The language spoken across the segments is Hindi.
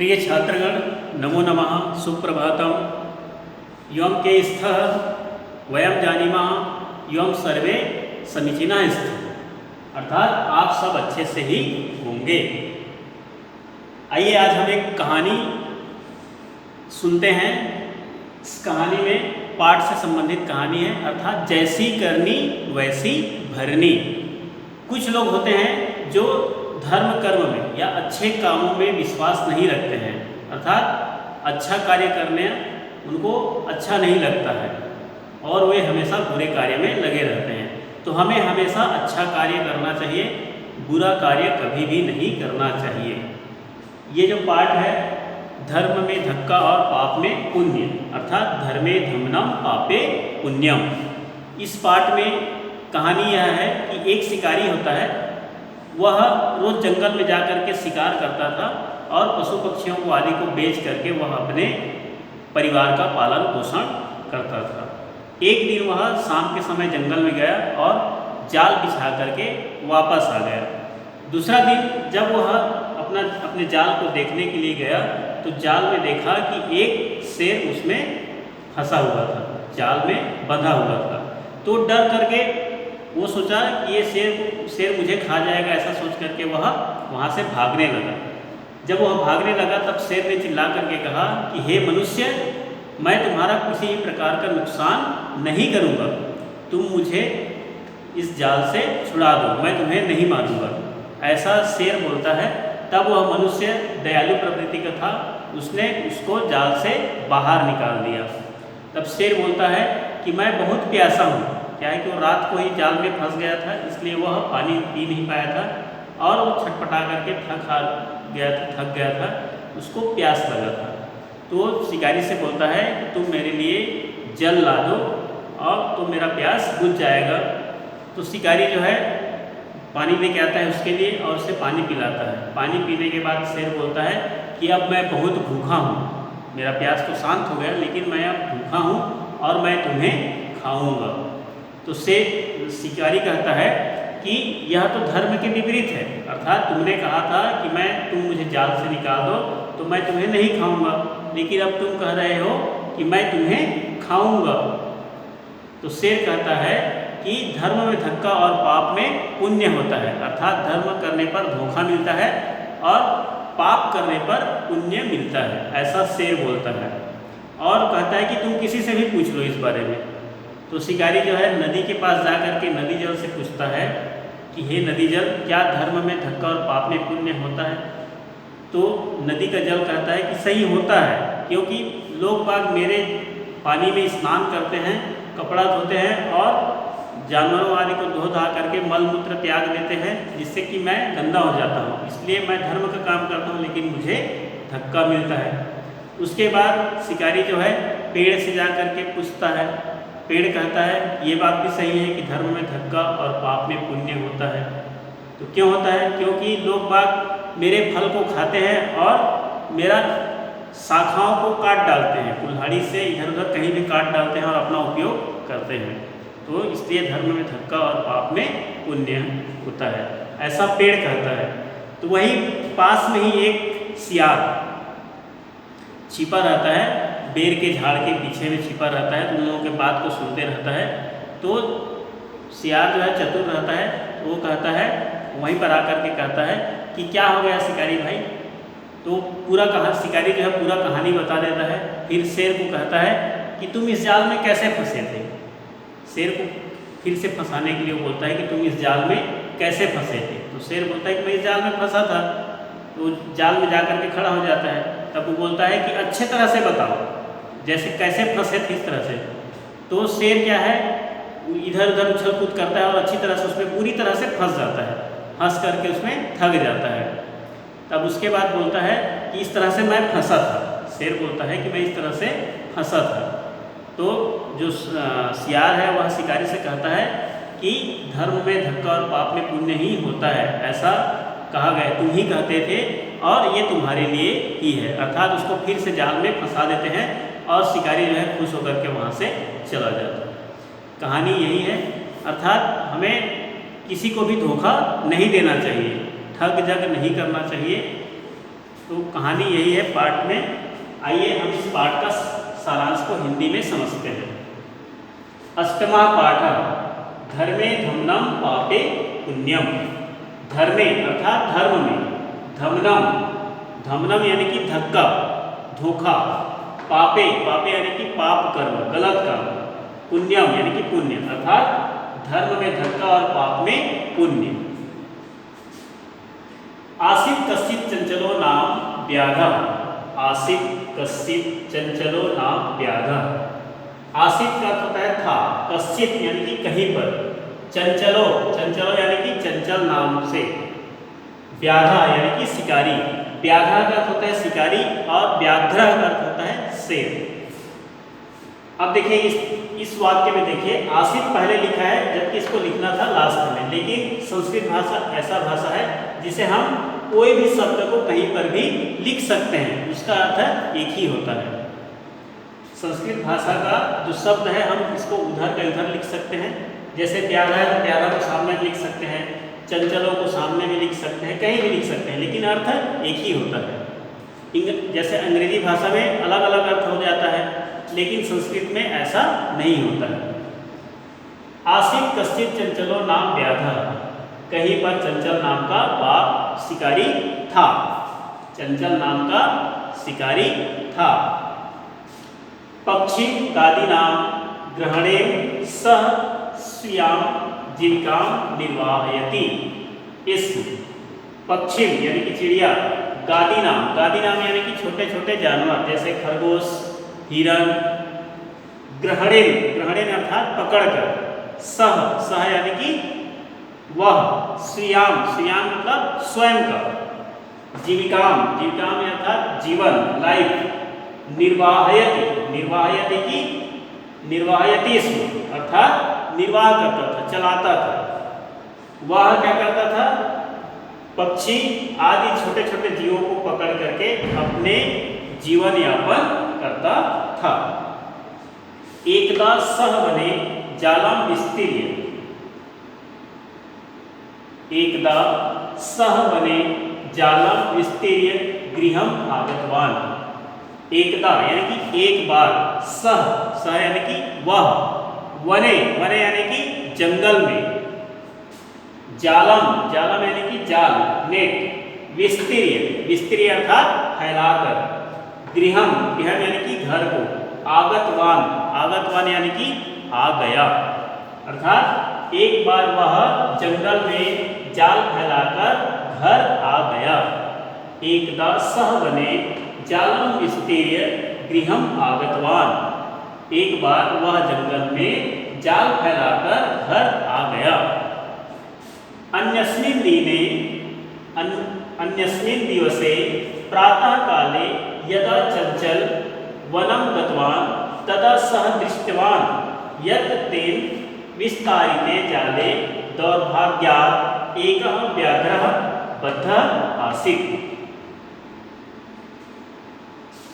प्रिय छात्रगण, नमो नमः, सुप्रभातम। यम के स्थः वयम जानीमः यम सर्वे समीचीनाः स्तः। अर्थात आप सब अच्छे से ही होंगे। आइए आज हम एक कहानी सुनते हैं। इस कहानी में पाठ से संबंधित कहानी है, अर्थात जैसी करनी वैसी भरनी। कुछ लोग होते हैं जो धर्म कर्म में या अच्छे कामों में विश्वास नहीं रखते हैं, अर्थात अच्छा कार्य करने उनको अच्छा नहीं लगता है और वे हमेशा बुरे कार्य में लगे रहते हैं। तो हमें हमेशा अच्छा कार्य करना चाहिए, बुरा कार्य कभी भी नहीं करना चाहिए। ये जो पाठ है, धर्म में धक्का और पाप में पुण्य, अर्थात धर्मे धम्मनम पापे पुण्यम। इस पाठ में कहानी यह है कि एक शिकारी होता है। वह रोज़ जंगल में जाकर के शिकार करता था और पशु पक्षियों को आदि को बेच करके वह अपने परिवार का पालन पोषण करता था। एक दिन वह शाम के समय जंगल में गया और जाल बिछा करके वापस आ गया। दूसरा दिन जब वह अपने जाल को देखने के लिए गया तो जाल में देखा कि एक शेर उसमें फंसा हुआ था, जाल में बंधा हुआ था। तो डर करके वो सोचा कि ये शेर मुझे खा जाएगा, ऐसा सोच करके वह वहाँ से भागने लगा। जब वह भागने लगा तब शेर ने चिल्ला करके कहा कि हे मनुष्य, मैं तुम्हारा किसी भी प्रकार का नुकसान नहीं करूँगा, तुम मुझे इस जाल से छुड़ा दो, मैं तुम्हें नहीं मारूँगा। ऐसा शेर बोलता है। तब वह मनुष्य दयालु प्रवृत्ति का था, उसने उसको जाल से बाहर निकाल दिया। तब शेर बोलता है कि मैं बहुत प्यासा हूँ। क्या है कि वो रात को ही जाल में फंस गया था, इसलिए वह पानी पी नहीं पाया था और वो छटपटा करके थक गया था, उसको प्यास लगा था। तो शिकारी से बोलता है कि तुम मेरे लिए जल ला दो और तो मेरा प्यास बुझ जाएगा। तो शिकारी जो है पानी लेके आता है उसके लिए और उसे पानी पिलाता है। पानी पीने के बाद शेर बोलता है कि अब मैं बहुत भूखा हूँ, मेरा प्यास तो शांत हो गया लेकिन मैं अब भूखा हूँ और मैं तुम्हें खाऊँगा। तो शिकारी कहता है कि यह तो धर्म के विपरीत है, अर्थात तुमने कहा था कि तुम मुझे जाल से निकाल दो तो मैं तुम्हें नहीं खाऊंगा, लेकिन अब तुम कह रहे हो कि मैं तुम्हें खाऊंगा। तो शेर कहता है कि धर्म में धक्का और पाप में पुण्य होता है, अर्थात धर्म करने पर धोखा मिलता है और पाप करने पर पुण्य मिलता है, ऐसा शेर बोलता है। और कहता है कि तुम किसी से भी पूछ लो इस बारे में। तो शिकारी जो है नदी के पास जा कर के नदी जल से पूछता है कि हे नदी जल, क्या धर्म में धक्का और पाप में पुण्य होता है? तो नदी का जल कहता है कि सही होता है, क्योंकि लोग बाग मेरे पानी में स्नान करते हैं, कपड़ा धोते हैं और जानवरों आदि को धो धा करके मल मूत्र त्याग देते हैं, जिससे कि मैं गंदा हो जाता हूँ। इसलिए मैं धर्म का काम करता हूँ लेकिन मुझे धक्का मिलता है। उसके बाद शिकारी जो है पेड़ से जा कर के पूछता है। पेड़ कहता है ये बात भी सही है कि धर्म में धक्का और पाप में पुण्य होता है। तो क्यों होता है? क्योंकि लोग बाग मेरे फल को खाते हैं और मेरा शाखाओं को काट डालते हैं, कुल्हाड़ी से इधर उधर कहीं भी काट डालते हैं और अपना उपयोग करते हैं। तो इसलिए धर्म में धक्का और पाप में पुण्य होता है, ऐसा पेड़ कहता है। तो वहीं पास में ही एक सियार छिपा रहता है, बेर के झाड़ के पीछे में छिपा रहता है। तो उन लोगों के बात को सुनते रहता है। तो सियार जो है चतुर रहता है, तो वो कहता है वहीं पर आकर के कहता है कि क्या हो गया शिकारी भाई? तो शिकारी जो है पूरा कहानी बता देता है। फिर शेर को कहता है कि तुम इस जाल में कैसे फंसे थे? शेर को फिर से फंसाने के लिए वो बोलता है कि तुम इस जाल में कैसे फंसे थे? तो शेर बोलता है कि मैं इस जाल में फंसा था। तो जाल में जा कर के खड़ा हो जाता है। तब वो बोलता है कि अच्छे तरह से बताओ, जैसे कैसे फंसे थे इस तरह से। तो शेर क्या है, इधर उधर उछल कूद करता है और अच्छी तरह से उसमें पूरी तरह से फंस जाता है, फंस करके उसमें थक जाता है। तब उसके बाद बोलता है कि इस तरह से मैं फंसा था। शेर बोलता है कि मैं इस तरह से फंसा था। तो जो सियार है वह शिकारी से कहता है कि धर्म में धक्का और पाप में पुण्य ही होता है, ऐसा कहा गया, तुम ही कहते थे और ये तुम्हारे लिए ही है। अर्थात उसको फिर से जाल में फंसा देते हैं और शिकारी जो है खुश होकर के वहाँ से चला जाता है। कहानी यही है, अर्थात हमें किसी को भी धोखा नहीं देना चाहिए, ठग जग नहीं करना चाहिए। तो कहानी यही है पाठ में। आइए हम इस पाठ का सारांश को हिंदी में समझते हैं। अष्टमा पाठ धर्मे धम्नम पापे पुण्यम। धर्मे अर्थात धर्म में, धम्नम धम्नम यानी कि धक्का धोखा, पापे पापे यानी कि पाप कर्म गलत काम, पुण्यम यानी कि पुण्य अर्थात धर्म में धक्का और पाप में पुण्य। आसीत कश्चित चंचलो नाम व्याघः। आसीत कश्चित चंचलो नाम व्याघः। आसीत का अर्थ होता है था, कश्चित यानी कि कहीं पर, चंचलो चंचलो यानी कि चंचल नाम से, व्याघा यानी कि शिकारी। व्याघा का अर्थ होता है शिकारी और व्याघ्र का अर्थ होता है शेर। अब देखिए इस वाक्य में देखिए आसित पहले लिखा है जबकि इसको लिखना था लास्ट में, लेकिन संस्कृत भाषा ऐसा भाषा है जिसे हम कोई भी शब्द को कहीं पर भी लिख सकते हैं, उसका अर्थ एक ही होता है। संस्कृत भाषा का जो शब्द है हम इसको उधर का इधर लिख सकते हैं, जैसे प्यारा है तो प्यारा को सामने लिख सकते हैं, चंचलों को सामने में लिख सकते हैं, कहीं भी लिख सकते हैं, लेकिन अर्थ एक ही होता है। जैसे अंग्रेजी भाषा में अलग अलग अर्थ हो जाता है, लेकिन संस्कृत में ऐसा नहीं होता है। आसीत कश्चित चंचलो नाम व्याघः। कहीं पर चंचल नाम का बाप शिकारी था, चंचल नाम का शिकारी था। पक्षी गादी नाम ग्रहणे सह स्वीयां जीविकां निर्वाहयति। इस पक्षी यानी कि चिड़िया, गादी नाम यानी कि छोटे छोटे जानवर जैसे खरगोश, हिरण, ग्रहणेन ग्रहणेन अर्थात पकड़कर, सह यानी कि वह, स्वीयाम स्वीयाम मतलब स्वयं का, जीविकाम जीविकाम अर्थात जीवन लाइफ, निर्वाहयति निर्वाहयति की निर्वाहयति अर्थात निर्वाह करता था, चलाता था। वह क्या करता था? पक्षी आदि छोटे छोटे जीवों को पकड़ करके अपने जीवन यापन करता था। एकदा सह वने जालम विस्तीर्य। एकदा सह वने जालम विस्तीर्य गृहम आगतवान। एकदा यानी कि एक बार, सह यानी कि वह, वने यानी कि जंगल में, जालम यानी कि जाल नेट, विस्तीर्य अर्थात फैलाकर, गृहम यानी कि घर को, आगतवान यानी कि आ गया। अर्थात एक बार वह जंगल में जाल फैलाकर घर आ गया। एकदा सह वने जालम विस्तीर्य गृहम आगतवान। एक बार वह जंगल में जाल फैलाकर घर आ गया। अन्यस्मिन् दिवसे प्रातः काले यदा चंचल वनं गतवान तदा सः दृष्टवान यत् तेन विस्तारिते जाले दौर्भाग्यात् एकः व्याघ्रः बद्धः आसीत्।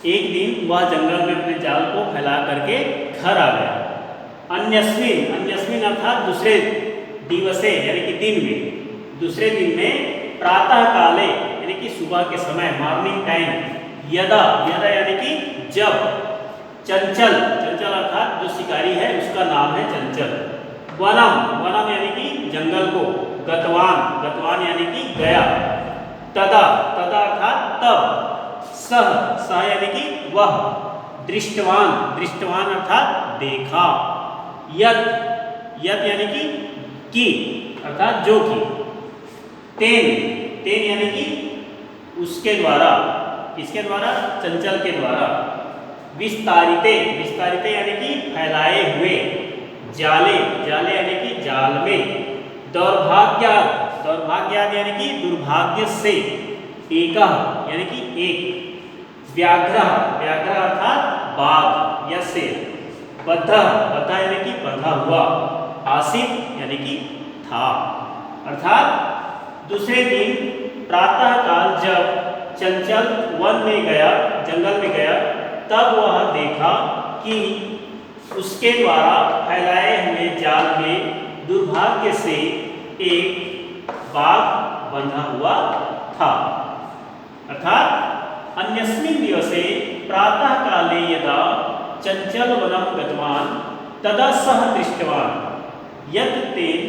एक दिन वह जंगल में अपने जाल को फैला करके घर आ गया। अन्यस्मिन अर्थात दूसरे दिवसे यानी कि दिन में, दूसरे दिन में, प्रातः काले यानी कि सुबह के समय, मॉर्निंग टाइम, यदा यानी कि जब, चंचल अर्थात जो शिकारी है उसका नाम है चंचल, वनम यानी कि जंगल को, गतवान यानी कि गया, तदा अर्थात तब, सह यानी कि वह, दृष्टवान अर्थात देखा, यत यानी कि अर्थात जो कि, तेन यानी कि उसके द्वारा, किसके द्वारा? चंचल के द्वारा, विस्तारिते यानी कि फैलाए हुए, जाले यानी कि जाल में, दौर्भाग्याद यानी कि दुर्भाग्य से, एका यानी कि एक, व्याघ्र अर्थात बाघ या शेर, बद्धा यानी कि बंधा हुआ, आसित यानी कि था। अर्थात दूसरे दिन प्रातः काल जब चंचल वन में गया, जंगल में गया, तब वह देखा कि उसके द्वारा फैलाए हुए जाल में दुर्भाग्य से एक बाघ बंधा हुआ था। अर्थात अन्यस्मिन् दिवसे प्रातः काले यदा चञ्चलवनं गतवान् तदा सः दृष्टवान् यत् तेन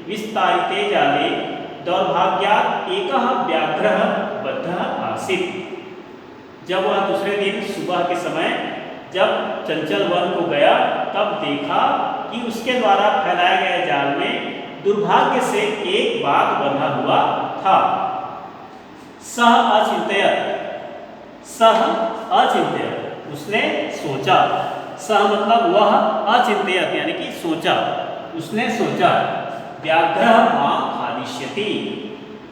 विस्तारिते जाले दौर्भाग्यात् एकः व्याघ्रः बद्धः आसीत्। जब वह दूसरे दिन सुबह के समय जब चंचल वन को गया तब देखा कि उसके द्वारा फैलाए गए जाल में दुर्भाग्य से एक बाघ बंधा हुआ था। सह अचिंत्यत उसने सोचा। सह मतलब वह, अचिंत्यत यानी कि सोचा, उसने सोचा। व्याघ्रः मां खादिष्यति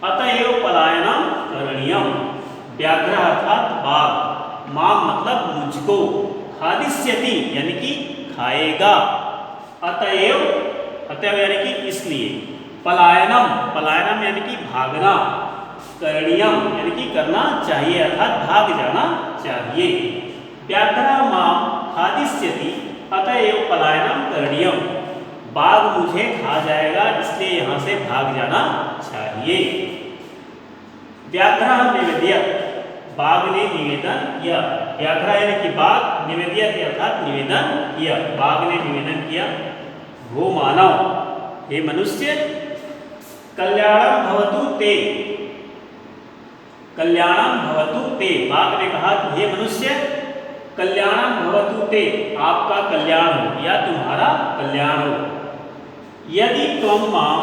अतएव पलायनम करणीयम। व्याघ्रः अर्थात बाघ, मां मतलब मुझको, खादिष्यति यानी कि खाएगा, अतएव यानी कि इसलिए, पलायनम यानी कि भागना, करणीयम यानी कि करना चाहिए अर्थात भाग जाना चाहिए। व्याघ्रः मां खादिष्यति अतएव पलायनम करणीयम। बाघ मुझे खा जाएगा इसलिए यहाँ से भाग जाना चाहिए। व्याघ्रः निवेदयत् बाघ ने निवेदन किया। व्याघ्र यानी कि बाघ, निवेदयत् अर्थात निवेदन किया, बाघ ने निवेदन किया। वो मानव, हे मनुष्य, कल्याणम भवतु ते, कल्याणम भवतु ते। बाघ ने कहा कि हे मनुष्य, कल्याणम भवतु ते, आपका कल्याण हो या तुम्हारा कल्याण हो। यदि त्वं मां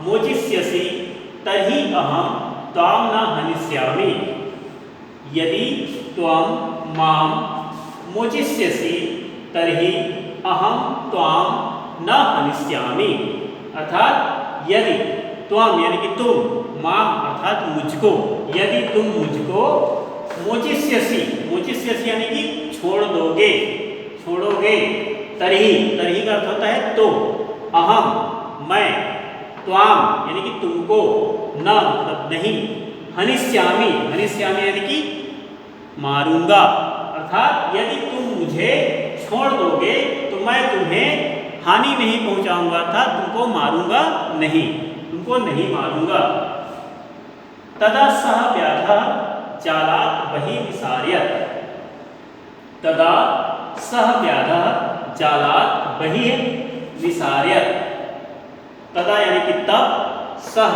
मोचिष्यसि तर्हि अहं त्वां न हनिष्यामि। यदि त्वं मां मोचिष्यसि तर्हि अहं त्वां न हनिष्यामि। अर्थात यदि त्वं यानी कि तुम, मां अर्थात मुझको, यदि तुम मुझको मोचिष्यसि, मोचिष्यसि यानी कि छोड़ दोगे, छोड़ोगे, तर्हि का अर्थ होता है तो, अहम मैं, त्वाम यानी कि तुमको, न मतलब नहीं, हनिष्यामि यानी कि मारूंगा। अर्थात यदि तुम मुझे छोड़ दोगे तो मैं तुम्हें हानि नहीं पहुंचाऊंगा, अर्थात तुमको मारूंगा नहीं, तुमको नहीं मारूंगा। तदा सह व्याघ्रः जालात् बहिः विसार्यत्। तदा सह व्याघ्रः जालात् बहिः विसार्यत्। तदा यानी कि तब, सह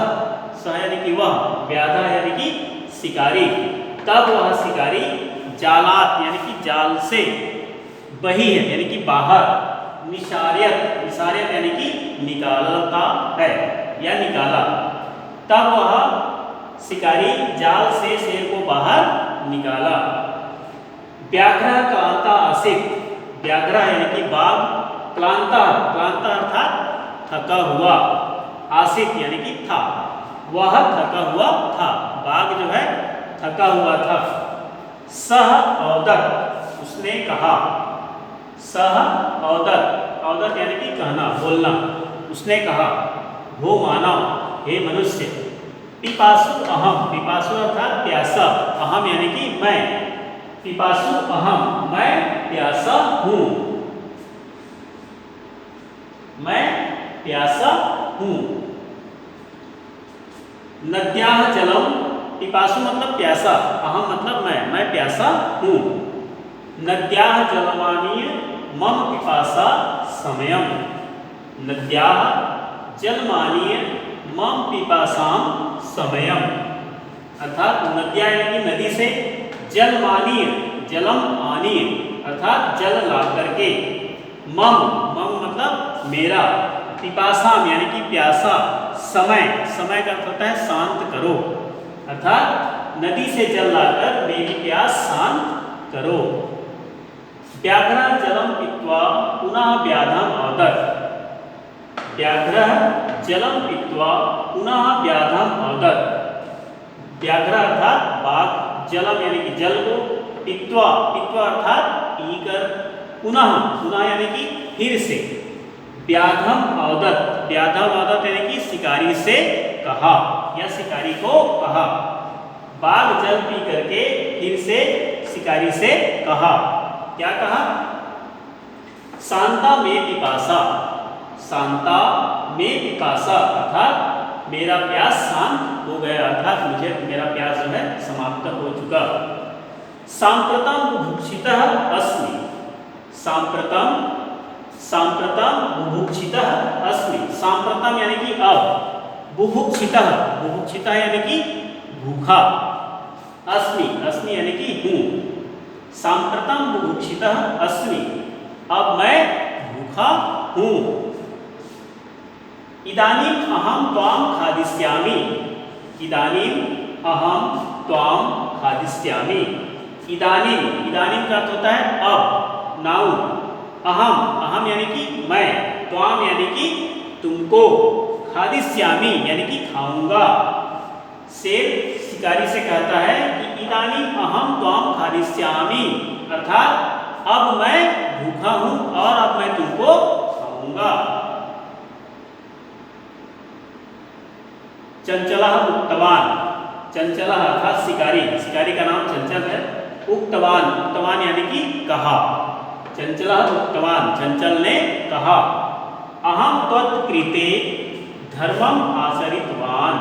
यानी कि वह, व्याघ्रः यानी कि शिकारी, तब वह शिकारी जालात यानी कि जाल से, बहिः यानी कि बाहर, निसार्यत यानी कि निकालता है या निकाला। तब वह शिकारी जाल से शेर को बाहर निकाला। व्याघ्रः क्लांता आसीत्। व्याघ्रः यानी कि बाघ, क्लांता अर्थात थका हुआ, आसीत् यानी कि था, वह थका हुआ था, बाघ जो है थका हुआ था। सह औदत् उसने कहा। सह औदत् यानी कि कहना, बोलना। उसने कहा, वो मानव, हे मनुष्य, पिपासु अहम, पिपासु अर्थात प्यासा, अहम यानी कि मैं, पिपासु अहम मैं प्यासा हूँ, मैं प्यासा हूँ। नद्याः जलम, पिपासु मतलब प्यासा, अहम मतलब मैं प्यासा हूँ। नद्याः जलमानीय मम पिपासा समयम। नद्याः जलमानीय मम पिपासाम समयम। अर्थात नद्या यानी कि नदी से, जलमानीय जलम आनीय अर्थात जल ला करके, मम मतलब मेरा, पिपासाम यानी कि प्यासा, समय का अर्थ होता है शांत करो, अर्थात नदी से जल लाकर मेरी प्यास शांत करो। व्याघ्रः जलम पीत्वा पुनः व्याधम औदत्। व्याघ्रः जलम पीत्वा पुनः व्याधम औदत्। व्याघ्र अर्थात बाघ, जलम यानी कि जल को, पीत्वा अर्थात पीकर, पुनः यानी कि फिर से, व्याधम औदत् यानी कि शिकारी से कहा या शिकारी को कहा। बाघ जल पी करके फिर से शिकारी से कहा, क्या कहा? शांता में पिपासा, शांता में पिपासा अर्थात मेरा प्यास शांत हो गया, अर्थात मुझे मेरा प्यास जो है समाप्त हो चुका। साम्प्रतं बुभुक्षितः अस्मि। साम्प्रतं बुभुक्षितः अस्मि। साम्प्रतं यानी कि अब, बुभुक्षितः यानी कि भूखा, अस्मि यानी कि हूँ। साम्प्रतं बुभुक्षितः अस्मि, अब मैं भूखा हूँ। इदानीम् अहं त्वां खादिष्यामि। इदानीम् अहं त्वां खादिष्यामि। इदानीं का अर्थ होता है अब, नाउ। अहम यानी कि मैं, त्वां यानी कि तुमको, खादिष्यामि यानी कि खाऊंगा। शेर शिकारी से कहता है कि इदानीं अहं त्वां खादिष्यामि, अर्थात अब मैं भूखा हूं और अब मैं तुमको खाऊंगा। चंचलः उक्तवान। चंचलः अर्थात शिकारी का नाम चंचल है। उक्तवान यानी कि कहा। चंचलः उक्तवान, चंचल ने कहा। अहं त्वत्कृते धर्मम् आचरितवान।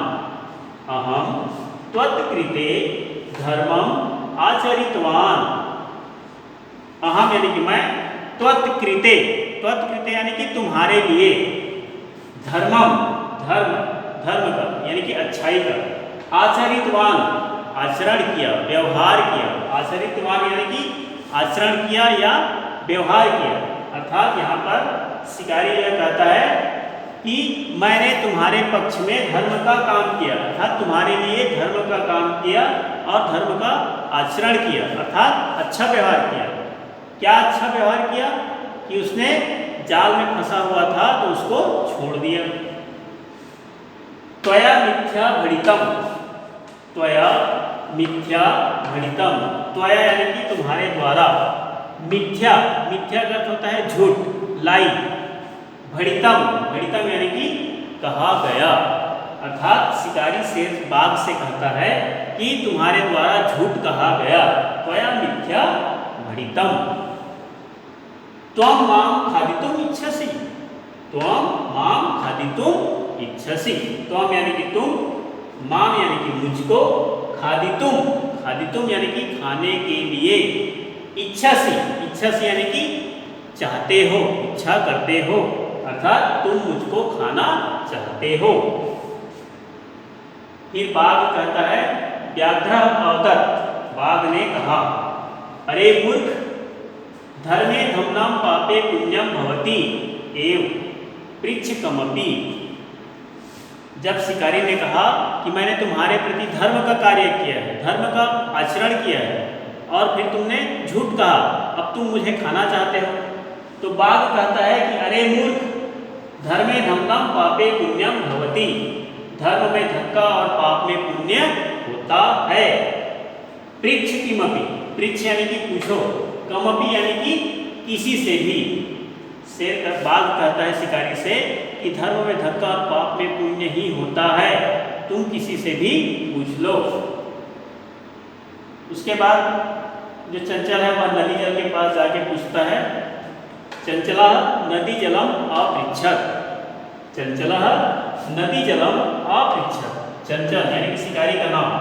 अहं त्वत्कृते धर्मम् आचरितवान। अहम यानी कि मैं, त्वत्कृते यानी कि तुम्हारे लिए, धर्म का यानी कि अच्छाई का, आचरितवान आचरण किया, व्यवहार किया। आचरितवान यानी कि आचरण किया या व्यवहार किया। अर्थात यहाँ पर शिकारी यह कहता है कि मैंने तुम्हारे पक्ष में धर्म का काम किया, अर्थात तुम्हारे लिए धर्म का काम किया और धर्म का आचरण किया, अर्थात अच्छा व्यवहार किया। क्या अच्छा व्यवहार किया? कि उसने जाल में फंसा हुआ था तो उसको छोड़ दिया। त्वया मिथ्या भणितम्। त्वया मिथ्या भणितम्, त्वया यानी कि तुम्हारे द्वारा, मिथ्या का अर्थ होता है झूठ, लाई। भणितम् यानी कि कहा गया, अर्थात शिकारी शेर बाघ से कहता है कि तुम्हारे द्वारा झूठ कहा गया। त्वया मिथ्या भणितम्। त्वं मां खादितुम् इच्छसि। त्वं मां खादितुम् इच्छसि। त्वं यानी कि तुम, मां यानी कि मुझको, खादितुम यानी कि खाने के लिए, इच्छसि यानी कि चाहते हो, इच्छा करते हो, अर्थात तुम मुझको खाना चाहते हो। फिर बाघ कहता है व्याघ्रः अवदत्। बाघ ने कहा, अरे मूर्ख, धर्मे धम्नां पापे पुण्यं भवति एव पृच्छकमपि। जब शिकारी ने कहा कि मैंने तुम्हारे प्रति धर्म का कार्य किया है, धर्म का आचरण किया है, और फिर तुमने झूठ कहा, अब तुम मुझे खाना चाहते हो। तो बाघ कहता है कि अरे मूर्ख, धर्मे धम्नां पापे पुण्यं भवति। धर्म में धक्का और पाप में पुण्य होता है। पृच्छकिमपि, पृच्छ यानी कि पूछो, कमपि यानी कि किसी से भी। शेर का बाघ कहता है शिकारी से कि धर्म में धक्का और पाप में पुण्य ही होता है, तुम किसी से भी पूछ लो। उसके बाद जो चंचल है वह नदी जल के पास जाके पूछता है। चंचलः नदी जलम अपृच्छत्। चंचलः नदी जलम अपृच्छत्। चंचल यानी कि शिकारी का नाम।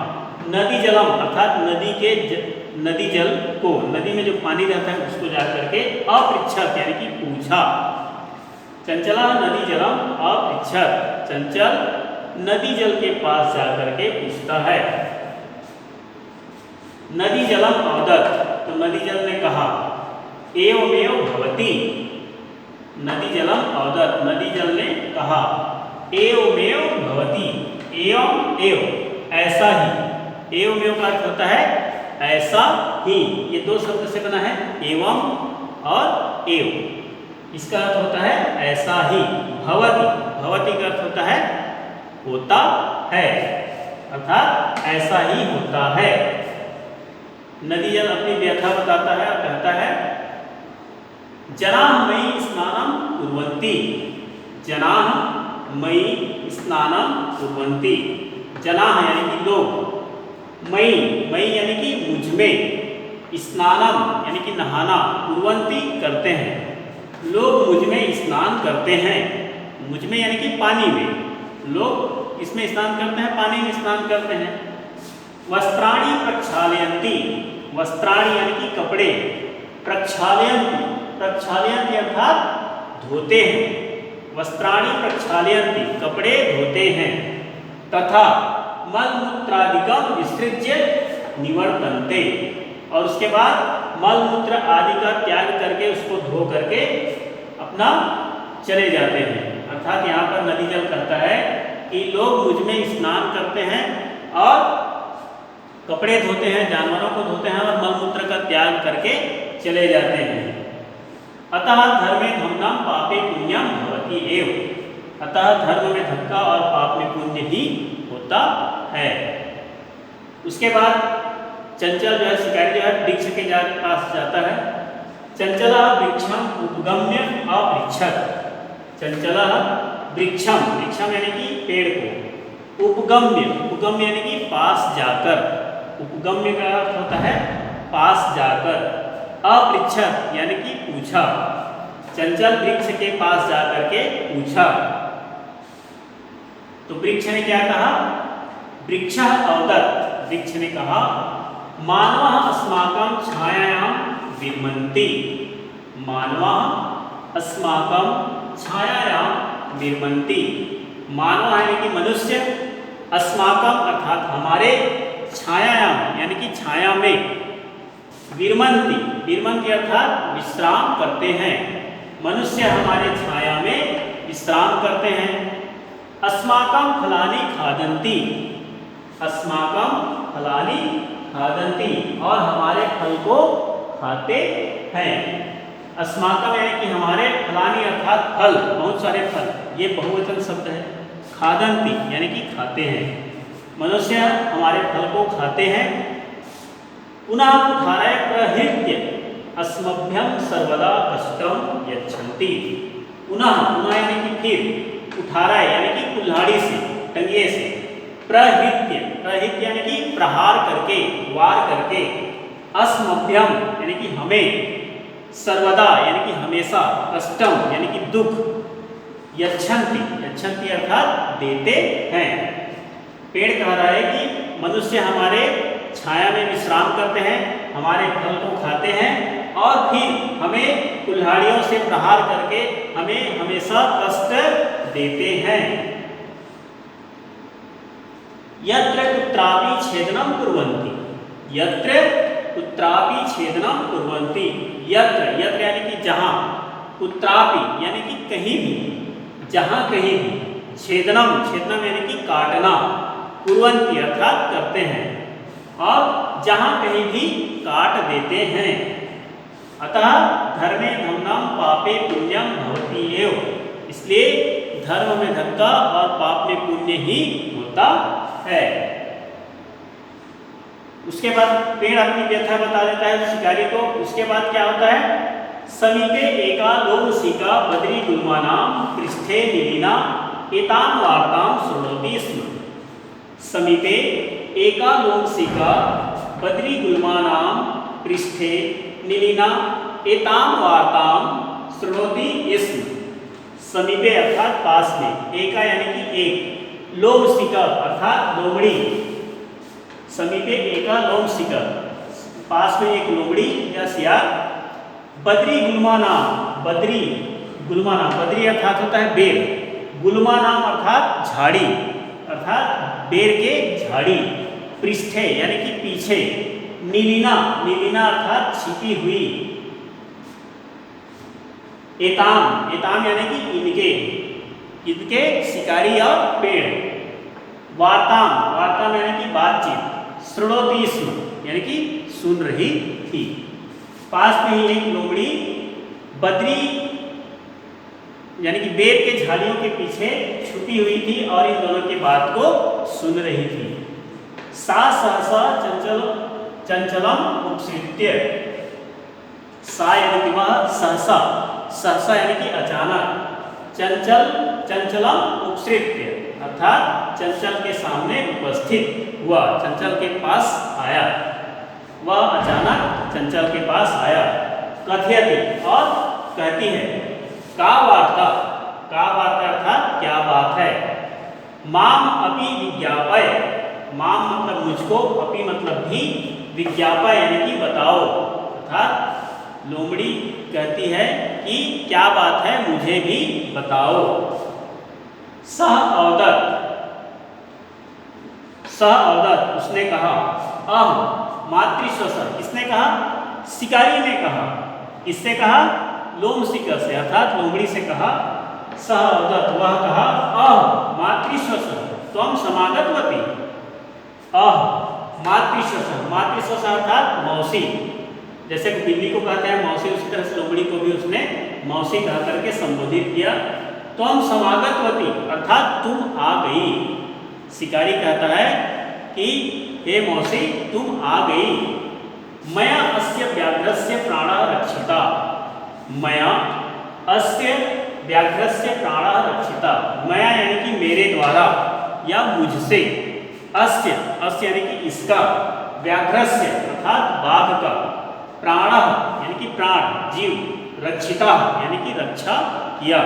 नदी जलम अर्थात नदी जल को, नदी में जो पानी रहता है उसको जाकर के अपृच्छत् यानी कि पूछा। चंचलः नदी जलम अपृच्छत्। चंचल नदी जल के पास जाकर के पूछता है। नदी जलम अवदत्, तो नदी जल ने कहा, एवमेव भवति। नदी जलम अवदत्, नदी जल ने कहा, एवमेव भवति। एव ऐसा ही, एवमेव का अर्थ होता है ऐसा ही। ये दो शब्द से बना है, एवं और एव। इसका अर्थ होता है ऐसा ही। भवति का अर्थ होता है होता है, अर्थात ऐसा ही होता है। नदी जल अपनी व्यथा बताता है और कहता है, जनाः मयि स्नानं कुर्वन्ति। जनाः मयि स्नानं कुर्वन्ति। जनाः यानी कि लोग, मयि यानी कि मुझ में, स्नानम यानी कि नहाना, कुर्वन्ति करते हैं, लोग मुझ में स्नान करते हैं। मुझ में यानी कि पानी में, लोग इसमें स्नान करते हैं, पानी में स्नान करते हैं। वस्त्राणि प्रक्षालयन्ति। वस्त्राणि यानी कि कपड़े, प्रक्षालयन्ति, प्रक्षालयन्ति अर्थात धोते हैं, वस्त्राणि प्रक्षालयन्ति कपड़े धोते हैं, तथा मलमूत्रादिकं विसृज्य निवर्तन्ते, और उसके बाद मलमूत्र आदि का त्याग करके उसको धो करके अपना चले जाते हैं। अर्थात यहाँ पर नदी जल कहता है कि लोग मुझ में स्नान करते हैं और कपड़े धोते हैं, जानवरों को धोते हैं और मलमूत्र का त्याग करके चले जाते हैं। अतः धर्मे धम्मं पापे पुण्यम भवति एव, अतः धर्म में धक्का और पाप में पुण्य ही होता है। उसके बाद चंचल जो है शिकारी जो है वृक्ष के पास जाता है। चंचला वृक्षम उपगम्य अपृच्छत, चंचला वृक्षम, वृक्षम यानी कि पेड़ को, उपगम्य, उपगम्य यानी कि पास जाकर, उपगम्य का अर्थ होता है पास जाकर, अपृच्छत यानी कि पूछा, चंचल वृक्ष के पास जाकर के पूछा। तो वृक्ष ने क्या कहा? वृक्ष अवदत्, वृक्ष ने कहा मानवः अस्माकं छायायां विर्मन्ति, मानवः अस्माकं छायायां विर्मन्ति, मानव यानी कि मनुष्य, अस्माकं अर्थात हमारे, छायायां यानी कि छाया में, विर्मन्ति, विर्मन्ति अर्थात विश्राम करते हैं, मनुष्य हमारे छाया में विश्राम करते हैं। अस्माकं फलानि खादन्ति, अस्माकं फलानि खादन्ति, और हमारे फल को खाते हैं। अस्माकं यानी कि हमारे, फलानि अर्थात फल, बहुत सारे फल, ये बहुवचन शब्द है। खादन्ति यानी कि खाते हैं, मनुष्य हमारे फल को खाते हैं। पुनः कुठारय प्रहृत्य अस्मभ्यं सर्वदा कष्टं यच्छन्ति, पुनः, पुनः यानी कि फिर, कुठारय यानी कि कुल्हाड़ी से, टंगिए से, प्रहृत्य, प्रहृत्य यानी कि प्रहार करके, वार करके, अस्मभ्यम यानी कि हमें, सर्वदा यानी कि हमेशा, कष्टम यानी कि दुख, यच्छन्ति, यच्छन्ति अर्थात देते हैं। पेड़ कह रहा है कि मनुष्य हमारे छाया में विश्राम करते हैं, हमारे फल को खाते हैं और फिर हमें कुल्हाड़ियों से प्रहार करके हमें हमेशा कष्ट देते हैं। यत्र कुत्रापि छेदनं कुर्वन्ति, यत्र कुत्रापि छेदनं कुर्वन्ति, यत्र, यत्र यानी कि जहाँ, कुत्रापि यानी कि कहीं भी, जहाँ कहीं भी, छेदनम, छेदनम यानी कि काटना, कुर्वन्ति अर्थात करते हैं, और जहाँ कहीं भी काट देते हैं। अतः धर्मे धम्मं पापे पुण्यम भवति एव, इसलिए धर्म में धक्का और पाप में पुण्य ही होता है। उसके बाद पेड़ अपनी व्यथा बता देता है शिकारी को। उसके बाद क्या होता है? समीपे एका लोमशिका बद्री गुल्मानां पृष्ठे निलीना एतां वार्तां शृणोति स्म। समीपे एका लोमशिका बद्री गुल्मानां पृष्ठे निलीना एतां वार्तां शृणोति स्म। समीपे अर्थात पास में, एका यानी कि एक, लोमशिका अर्थात लोमड़ी, समीपे एका लोमशिका, पास में एक लोमड़ी या सियार, बद्री गुल्मानां, बद्री, गुल्मानां, बद्री अर्थात होता है बेर, गुल्मानां अर्थात झाड़ी, अर्थात बेर के झाड़ी, पृष्ठे यानी कि पीछे, नीलिना, नीलिना अर्थात छिपी हुई, एताम, एताम यानी कि इनके, इनके शिकारी और पेड़, वार्ताम, वार्ताम यानी कि बातचीत, शृणोति स्म यानी कि सुन रही थी। पास में ही एक लोमड़ी बद्री यानी कि बेर के झाड़ियों के पीछे छुपी हुई थी और इन दोनों की बात को सुन रही थी। सा सहसा चंचल चंचलम उपसृत्य, सा यानी कि वह, सहसा, सहसा यानी कि अचानक, चंचल, चंचलम उपसृत्य अर्थात चंचल के सामने उपस्थित हुआ, चंचल के पास आया, वह अचानक चंचल के पास आया। कथयति और कहती है, का वार्ता, का वार्ता अर्थात क्या बात है, माम अपि विज्ञापय, माम मतलब मुझको, अपि मतलब भी, विज्ञापय यानी कि बताओ। अर्थात लोमड़ी कहती है कि क्या बात है मुझे भी बताओ। सह अवदत्, सह अवदत् उसने कहा, अह मातृश्वस किसने कहा, शिकारी ने कहा। किससे कहा, लोमशिका से अर्थात लोमड़ी से कहा। सह अवदत् वह कहा, अह मातृश्वस त्वं समागतवती। अह मातृश्वस, मातृश्वस अर्थात मौसी, जैसे कि बिल्ली को कहते हैं मौसी, उसी तरह से लोमड़ी को भी उसने मौसी कह करके संबोधित किया। त्वं समागतवती अर्थात तुम आ गई। शिकारी कहता है कि हे मौसी तुम आ गई। मया अस्य व्याघ्रस्य प्राणः रक्षिता, मया अस्य व्याघ्रस्य प्राणः रक्षिता, मया यानी कि मेरे द्वारा या मुझसे, अस्य अस्य यानी कि इसका, व्याघ्रस्य अर्थात बाघ का, प्राणः यानी कि प्राण जीव, रक्षिता यानी कि रक्षा किया।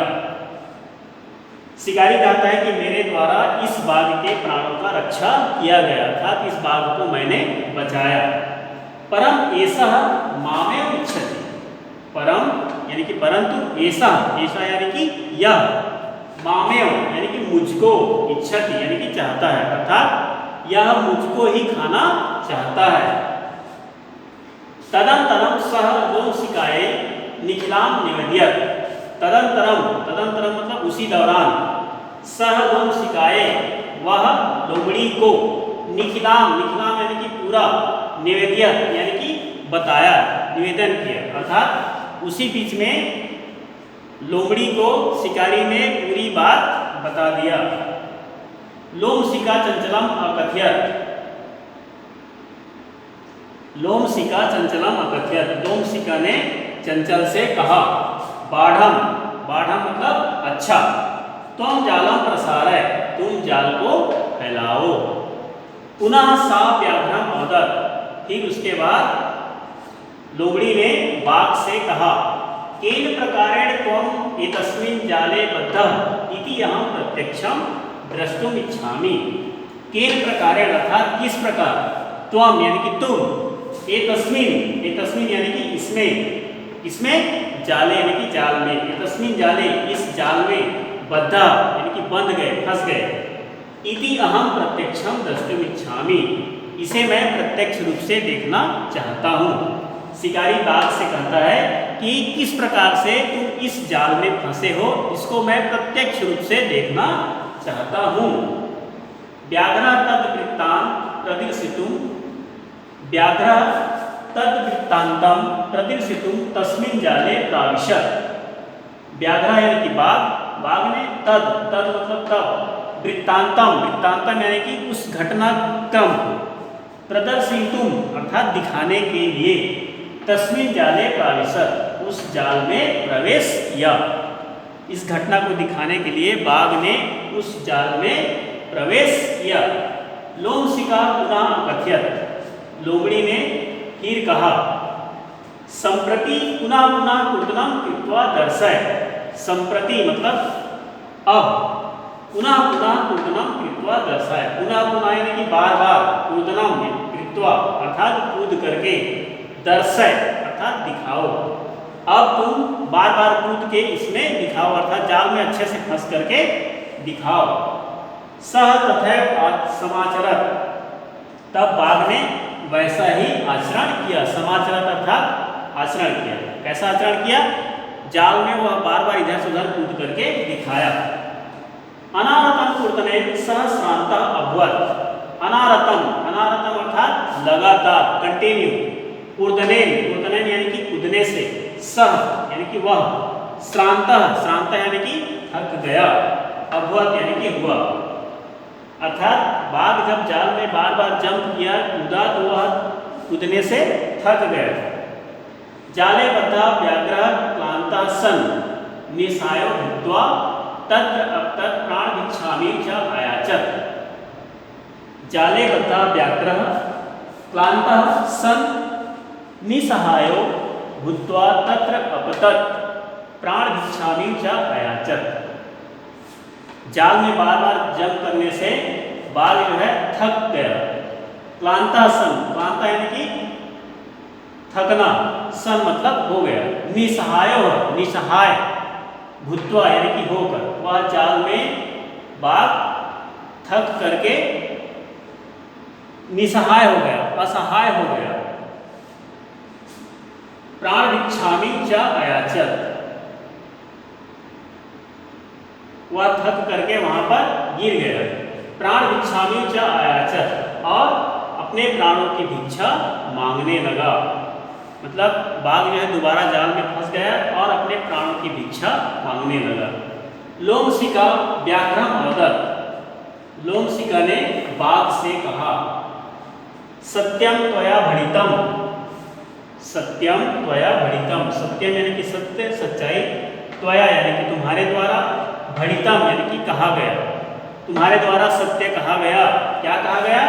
शिकारी कहता है कि मेरे द्वारा इस बाघ के प्राणों का रक्षा किया गया, अर्थात इस बाघ को मैंने बचाया। परम एषः मामेव इच्छति, परम यानी कि परंतु, ऐसा ऐसा यानी कि यह, मामेव यानी कि मुझको, इच्छति यानी कि चाहता है, अर्थात यह मुझको ही खाना चाहता है। तदंतरम सह लोमशिकायै निखिलाम निवेदयत्, तदंतरम, तदंतरम मतलब उसी दौरान, सह लोमशिकायै वह लोमड़ी को, निखिलाम, निखिलाम यानी कि पूरा, निवेदयत् यानी कि बताया, निवेदन किया, अर्थात उसी बीच में लोमड़ी को शिकारी ने पूरी बात बता दिया। लोमशिका चंचलम अकथयत्, लोमशिका चंचलम अकथयत्, लोमशिका ने चंचल से कहा। बाढ़म, बाढ़म मतलब अच्छा। त्वं जालम प्रसारय, तुम जाल को फैलाओ। पुनः सा व्याघ्रम अवदत्, फिर उसके बाद लोमड़ी ने बाघ से कहा, केन प्रकारेण त्वं एतस्मिन् जाले बद्धः इति अहं प्रत्यक्षं द्रष्टुम इच्छामि। केन प्रकारेण अर्थात किस प्रकार, त्वं यानी कि तुम, एतस्मिन्, एतस्मिन् यानी कि इसमें, इसमें जाले यानी कि जाल में, एतस्मिन् जाले इस जाल में, बद्धा यानी कि बंध गए, फंस गए, इति अहम प्रत्यक्षम द्रष्टुम इच्छामि, इसे मैं प्रत्यक्ष रूप से देखना चाहता हूँ। शिकारी बाघ से कहता है कि किस प्रकार से तुम इस जाल में फंसे हो, इसको मैं प्रत्यक्ष रूप से देखना चाहता हूँ। व्याघ्र तद्वृत्तान्तं प्रदर्शितुं, व्याघ्र तद्वृत्तान्तं प्रदर्शितुं तस्मिन् जाले प्राविशत्। व्याघ्र यानी कि बाघ, बाघ ने तद, तद मतलब तब, वृत्तांतम, वृत्तांतम यानी कि उस घटनाक्रम को, प्रदर्शितुम अर्थात दिखाने के लिए, तस्मिन् जाले प्राविशत् उस जाल में प्रवेश किया। इस घटना को दिखाने के लिए बाघ ने उस जाल में प्रवेश किया। लोमशिका पुनः अकथयत्, लोमड़ी ने फिर कहा। संप्रति पुनः पुनः कूर्दनं कृत्वा दर्शय, संप्रति मतलब अब, पुनः पुनः कूर्दनं कृत्वा दर्शय, पुनः पुनः यानी कि बार बार, कूर्दनं कृत्वा अर्थात कूद करके, दर्शय अर्थात दिखाओ। अब तुम बार बार कूद के इसमें दिखाओ, अर्थात जाल में अच्छे से फंस करके दिखाओ। सह तथैव समाचरत्, तब बाघ ने वैसा ही आचरण किया। समाचरत् अर्थात आचरण किया। कैसा आचरण किया, जाल में वह बार बार इधर से उधर कूद करके दिखाया। अनारतम कूर्दनेन सह श्रान्तः अभवत्, अनारतम, अनारतम अर्थात लगातार, कंटिन्यू, कूर्दनेन, कूर्दनेन यानी कि कूदने से, सह यानी कि वह, श्रान्तः, श्रान्तः यानी कि थक गया, अभवत् यानी कि हुआ, अर्थात बाघ जब जाल में बार बार जंप किया, कूदा, तो वह कूदने से थक गया। जाले बद्धा व्याघ्रः क्लान्तः सन् निशायो भूत्वा तत्र अप्तत् प्राणभिक्षामि च अयाचत्। जाले बद्धा व्याघ्रः क्लान्तः सन् निसहायो भूत्वा तत्र अपतत् प्राणभिक्षामि च अयाचत्। जाल में बार बार जंप करने से बाघ जो है थक गया। क्लांता सन, क्लांता यानी कि थकना, सन मतलब हो गया। निसहाय हो, निसहाय, भूत्वा यानी कि होकर, वह जाल में बाघ थक करके निसहाय हो गया, असहाय हो गया। प्राण भिक्षामि च अयाचत, वह थक करके वहां पर गिर गया। प्राण भिक्षामि च अयाचत, और अपने प्राणों की भिक्षा मांगने लगा। मतलब बाघ जो है दोबारा जाल में फंस गया और अपने प्राणों की भिक्षा मांगने लगा। लोमशिका व्याघ्रम अवदत्, लोमशिका ने बाघ से कहा, सत्यम त्वया भणितम, सत्यम त्वया भणितम, सत्यम यानी कि सत्य, सच्चाई, त्वया यानी कि तुम्हारे द्वारा, भणितम यानी कि कहा गया, तुम्हारे द्वारा सत्य कहा गया। क्या कहा गया?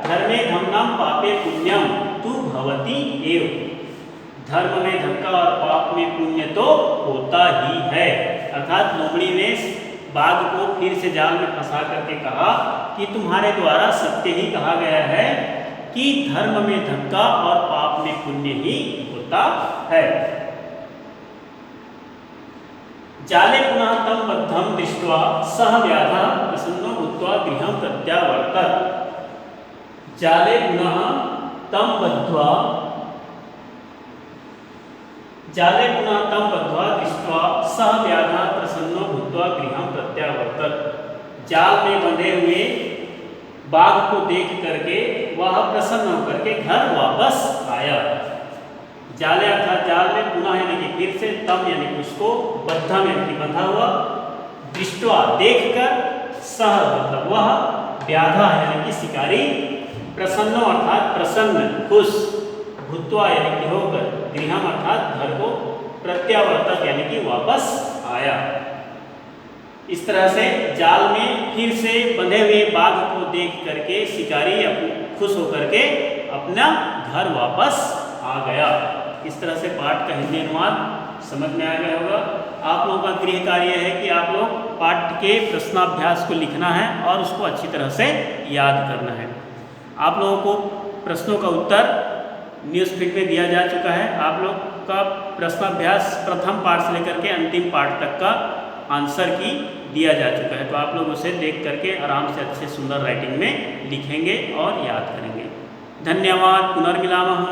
धर्मे धम्मम पापे पुण्यम तु भवति एव, धर्म में धन का और पाप में पुण्य तो होता ही है। अर्थात लोमड़ी ने बाघ को फिर से जाल में फंसा करके कहा कि तुम्हारे द्वारा सत्य ही कहा गया है कि धर्म में धन का और पाप में पुण्य ही होता है। जाले पुनः तम बद्धम दृष्ट्वा सह व्याधः प्रसन्नो भूत्वा गृहं प्रत्यावर्तत, जाले पुनः तम बद्ध्वा, जाले पुनः तम बद्ध्वा दृष्ट्वा सह व्याधः प्रसन्नो भूत्वा गृहं प्रत्यावर्तत, जाल में बंधे हुए बाघ को देख करके वह प्रसन्न होकर के घर वापस आया। जाले अर्थात जाल में, पुनः यानी कि फिर से, तम यानी कि उसको, बद्धम यानी कि बंधा हुआ, दृष्ट्वा देखकर, सह मतलब वह, व्याधा यानी कि शिकारी, प्रसन्नो अर्थात प्रसन्न, खुश, भूत्वा यानी कि होकर, गृहम अर्थात घर को, प्रत्यावर्तक यानी कि वापस आया। इस तरह से जाल में फिर से बंधे हुए बाघ को देख करके शिकारी खुश होकर के अपना घर वापस आ गया। इस तरह से पाठ का हिंदी अनुवाद समझ में आ गया होगा। आप लोगों का गृह कार्य है कि आप लोग पाठ के प्रश्नाभ्यास को लिखना है और उसको अच्छी तरह से याद करना है। आप लोगों को प्रश्नों का उत्तर न्यूज़ फीड में दिया जा चुका है। आप लोग का प्रश्नाभ्यास प्रथम पाठ से लेकर के अंतिम पाठ तक का आंसर की दिया जा चुका है, तो आप लोग उसे देख करके आराम से अच्छे सुंदर राइटिंग में लिखेंगे और याद करेंगे। धन्यवाद। पुनर्मिलामः।